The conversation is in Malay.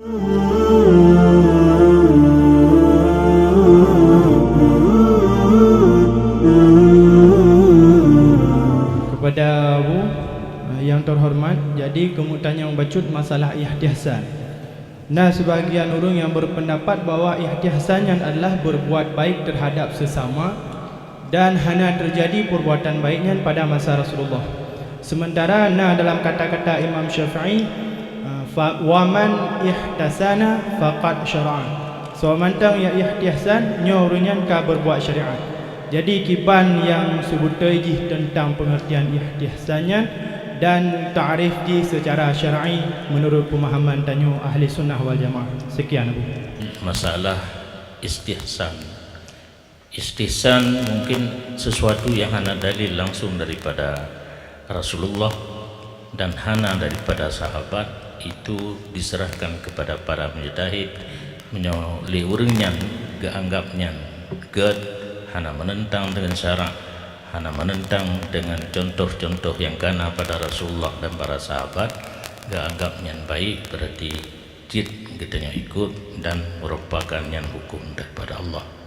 Kepada Abu yang terhormat, jadi kamu tanya membacut masalah ihtihsan. Nah, sebahagian orang yang berpendapat bahawa ihtihsan adalah berbuat baik terhadap sesama dan hanya terjadi perbuatan baiknya pada masa Rasulullah. Sementara dalam kata-kata Imam Syafi'i, waman ihtasana faqad syara'a. So mantang ya ihtihsan nyornya ka berbuat syariat. Jadi kiban yang sebutai ji tentang pengertian ihtihsannya dan ta'rif ji secara syar'i menurut pemahaman tanyo ahli sunnah wal jamaah. Sekian Abu. Masalah istihsan. Istihsan mungkin sesuatu yang hana dalil langsung daripada Rasulullah dan hana daripada sahabat, itu diserahkan kepada para mujtahid menyoleh urangnya keanggapnya ged hana menentang dengan syarak, hana menentang dengan contoh-contoh yang kena pada Rasulullah dan para sahabat, keanggapnya baik berarti jid kita ikut dan merupakan yang hukum daripada Allah.